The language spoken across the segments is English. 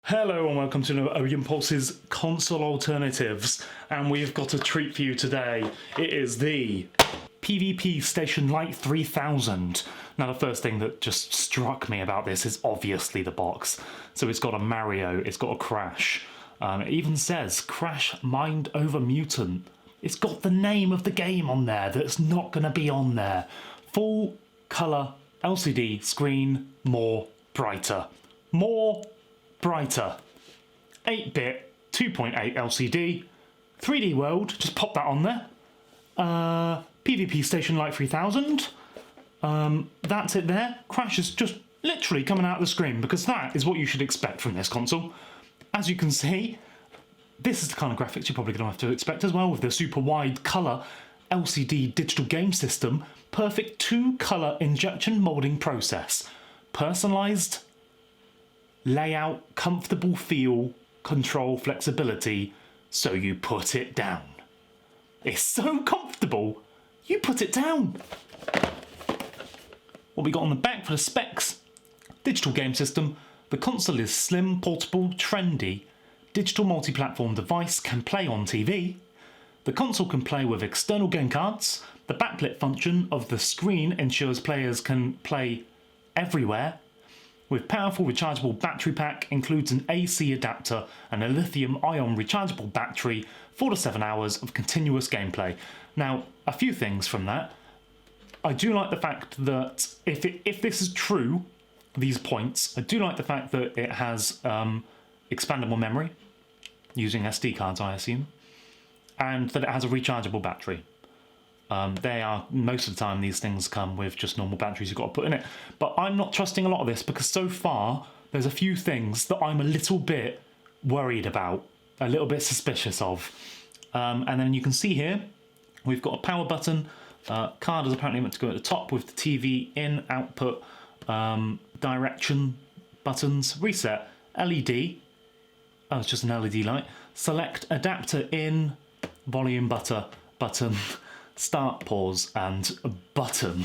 Hello and welcome to Opium Pulse's Console Alternatives, and we've got a treat for you today. It is the PvP Station Lite 3000. Now the first thing that just struck me about this is obviously the box. So it's got a Mario, it's got a Crash. It even says Crash Mind Over Mutant. It's got the name of the game on there that's not going to be on there. Full colour LCD screen, more brighter. More brighter. 8-bit, 2.8 LCD, 3D world, just pop that on there. PvP Station Lite 3000. That's it there. Crash is just literally coming out of the screen because that is what you should expect from this console. As you can see, this is the kind of graphics you're probably going to have to expect as well with the super wide colour LCD digital game system, perfect 2-colour injection moulding process, personalised layout, comfortable feel, control, flexibility, so you put it down. It's so comfortable, you put it down. What we got on the back for the specs: digital game system. The console is slim, portable, trendy, digital multi-platform device, can play on TV. The console can play with external game cards. The backlit function of the screen ensures players can play everywhere. With powerful rechargeable battery pack, includes an AC adapter and a lithium-ion rechargeable battery, 4 to 7 hours of continuous gameplay. Now, a few things from that. I do like the fact that if this is true, these points, I do like the fact that it has expandable memory, using SD cards, I assume, and that it has a rechargeable battery. They are, most of the time, these things come with just normal batteries you've got to put in it. But I'm not trusting a lot of this because so far there's a few things that I'm a little bit worried about, a little bit suspicious of. And then you can see here, we've got a power button. Card is apparently meant to go at the top with the TV in, output, direction buttons, reset, LED. Oh, it's just an LED light. Select adapter in, volume button. Start, pause, and a button.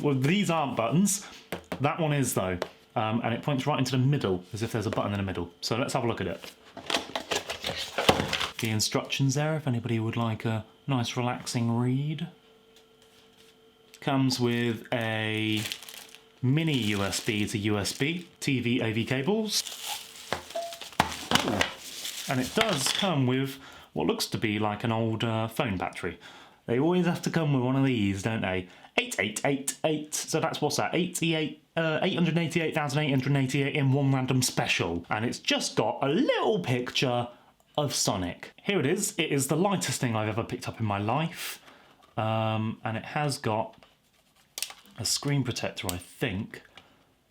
Well, these aren't buttons. That one is, though. And it points right into the middle, as if there's a button in the middle. So let's have a look at it. The instructions there, if anybody would like a nice relaxing read. Comes with a mini USB to USB, TV AV cables. Ooh. And it does come with what looks to be like an old phone battery. They always have to come with one of these, don't they? 8888. So that's what's that? 888,888 in one random special. And it's just got a little picture of Sonic. Here it is. It is the lightest thing I've ever picked up in my life. And it has got a screen protector, I think.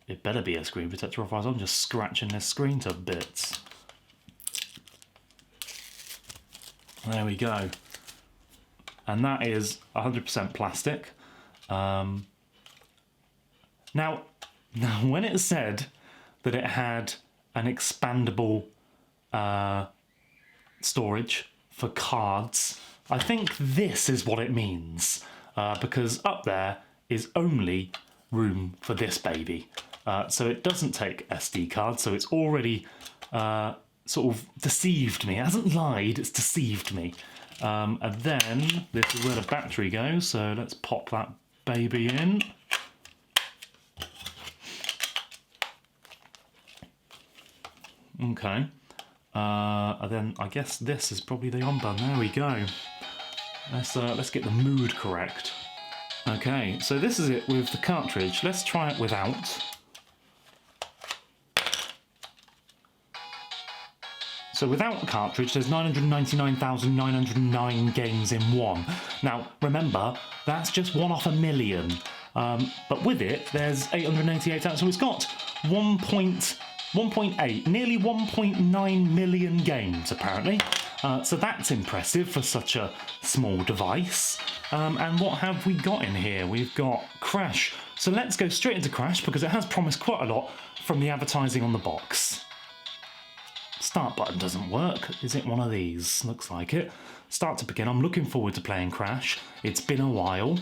It better be a screen protector, otherwise I'm just scratching this screen to bits. There we go. And that is 100% plastic. Now, when it said that it had an expandable storage for cards, I think this is what it means. Because up there is only room for this baby. So it doesn't take SD cards, so it's already sort of deceived me. It hasn't lied, it's deceived me. And then this is where the battery goes, so let's pop that baby in. Okay. And then I guess this is probably the on button. There we go. Let's get the mood correct. Okay, so this is it with the cartridge. Let's try it without. So without a cartridge, there's 999,909 games in one. Now, remember, that's just one off a million. But with it, there's 888,000, so it's got 1.8, nearly 1.9 million games, apparently. So that's impressive for such a small device. And what have we got in here? We've got Crash. So let's go straight into Crash, because it has promised quite a lot from the advertising on the box. Start button doesn't work. Is it one of these? Looks like it. Start to begin. I'm looking forward to playing Crash. It's been a while.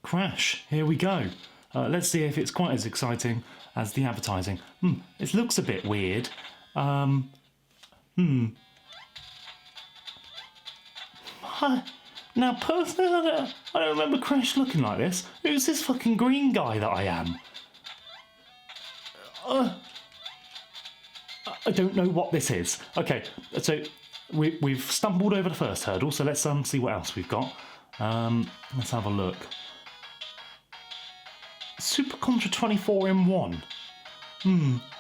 Crash, here we go. Let's see if it's quite as exciting as the advertising. It looks a bit weird. Now, personally, I don't remember Crash looking like this. Who's this fucking green guy that I am? I don't know what this is. Okay, so we've stumbled over the first hurdle, so let's see what else we've got. Let's have a look. Super Contra 24 in 1.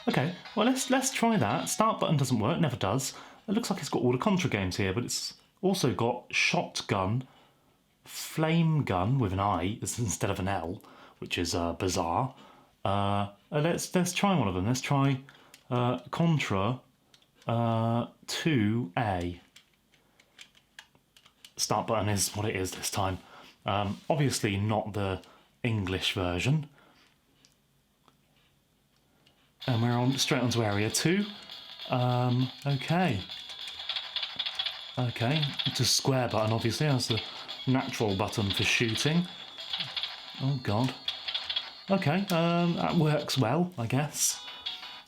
Okay, well let's try that. Start button doesn't work, never does. It looks like it's got all the Contra games here, but it's also got Shotgun, Flame Gun with an I instead of an L, which is bizarre. Let's try one of them. Let's try Contra 2A. Start button is what it is this time. Obviously not the English version. And we're on straight onto area 2. Okay. Okay, it's a square button obviously, that's the natural button for shooting. Oh god. Okay, that works well, I guess.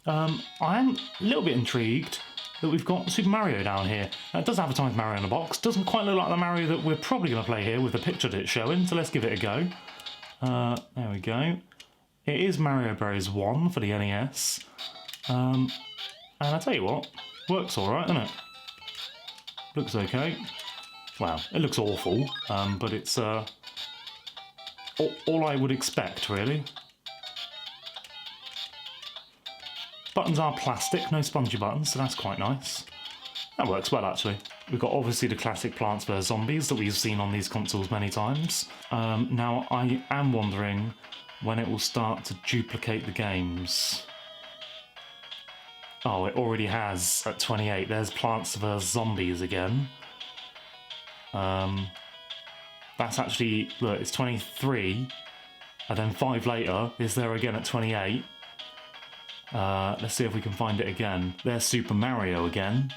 I am a little bit intrigued that we've got Super Mario down here. It does advertise Mario in the box. Doesn't quite look like the Mario that we're probably going to play here with the picture that it's showing, so let's give it a go. There we go. It is Mario Bros. 1 for the NES. And I tell you what, works alright, doesn't it? Looks okay. Well, it looks awful, but it's all I would expect, really. Buttons are plastic, no spongy buttons, so that's quite nice. That works well, actually. We've got obviously the classic Plants vs Zombies that we've seen on these consoles many times. Now, I am wondering when it will start to duplicate the games. Oh, it already has at 28. There's Plants vs Zombies again. That's actually, look, it's 23, and then 5 later is there again at 28. Let's see if we can find it again. There's Super Mario again.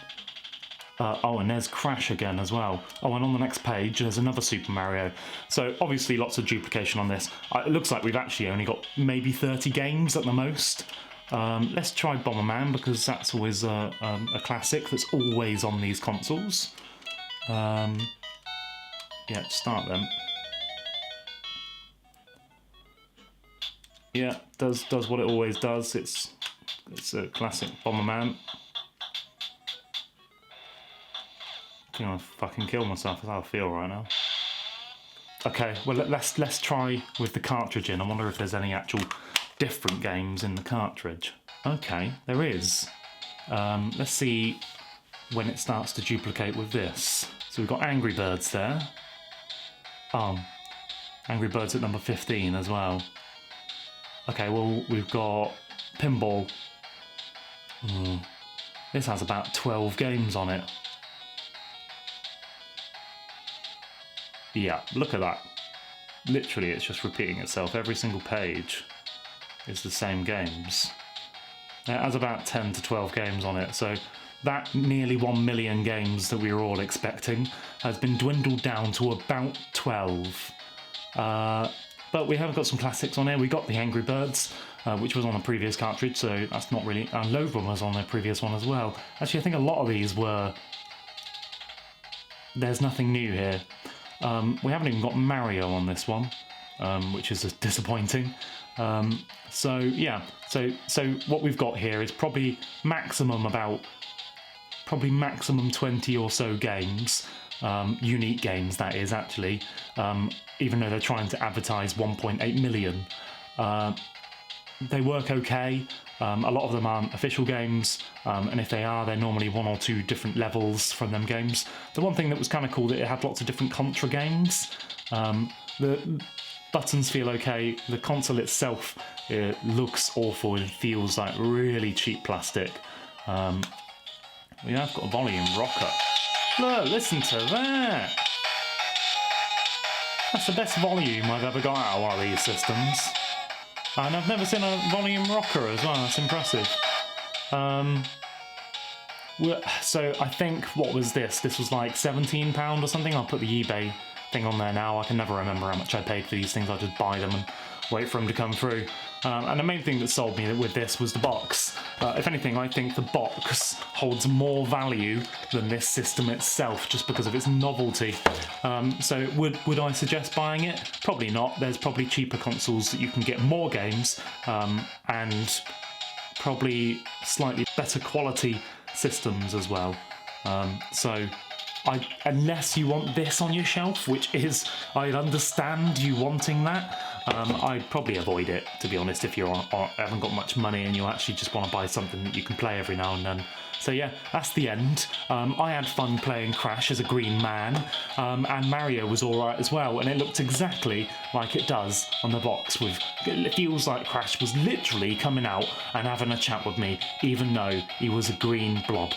Oh, and there's Crash again as well. Oh, and on the next page there's another Super Mario. So obviously lots of duplication on this. It looks like we've actually only got maybe 30 games at the most. Let's try Bomberman because that's always a classic that's always on these consoles. Yeah, start them. Yeah, does what it always does. It's a classic Bomberman. I think I'll fucking kill myself. That's how I feel right now. Okay, well let's try with the cartridge in. I wonder if there's any actual different games in the cartridge. Okay, there is. Let's see when it starts to duplicate with this. So we've got Angry Birds there. Oh, Angry Birds at number 15 as well. Okay, well we've got Pinball. This has about 12 games on it. Yeah, look at that. Literally, it's just repeating itself. Every single page is the same games. It has about 10 to 12 games on it, so that nearly 1 million games that we were all expecting has been dwindled down to about 12. But we have got some classics on here. We got the Angry Birds, which was on the previous cartridge, so that's not really... And Loverum was on the previous one as well. Actually, I think a lot of these were... There's nothing new here. We haven't even got Mario on this one, which is disappointing. So yeah, so what we've got here is probably maximum 20 or so games, unique games that is actually, even though they're trying to advertise 1.8 million. They work okay. A lot of them aren't official games, and if they are, they're normally 1 or 2 different levels from them games. The one thing that was kind of cool that it had lots of different Contra games. The buttons feel okay. The console itself, it looks awful and feels like really cheap plastic. We have got a volume rocker. Look, listen to that. That's the best volume I've ever got out of one of these systems. And I've never seen a volume rocker as well, that's impressive. So I think, what was this? This was like £17 or something. I'll put the eBay thing on there now. I can never remember how much I paid for these things. I just buy them and wait for them to come through. And the main thing that sold me with this was the box. If anything, I think the box holds more value than this system itself, just because of its novelty. So would I suggest buying it? Probably not. There's probably cheaper consoles that you can get more games and probably slightly better quality systems as well. So unless you want this on your shelf, which is, I'd understand you wanting that, I'd probably avoid it, to be honest, if you haven't got much money and you actually just want to buy something that you can play every now and then. So yeah, that's the end. I had fun playing Crash as a green man, and Mario was alright as well, and it looked exactly like it does on the box. It feels like Crash was literally coming out and having a chat with me, even though he was a green blob.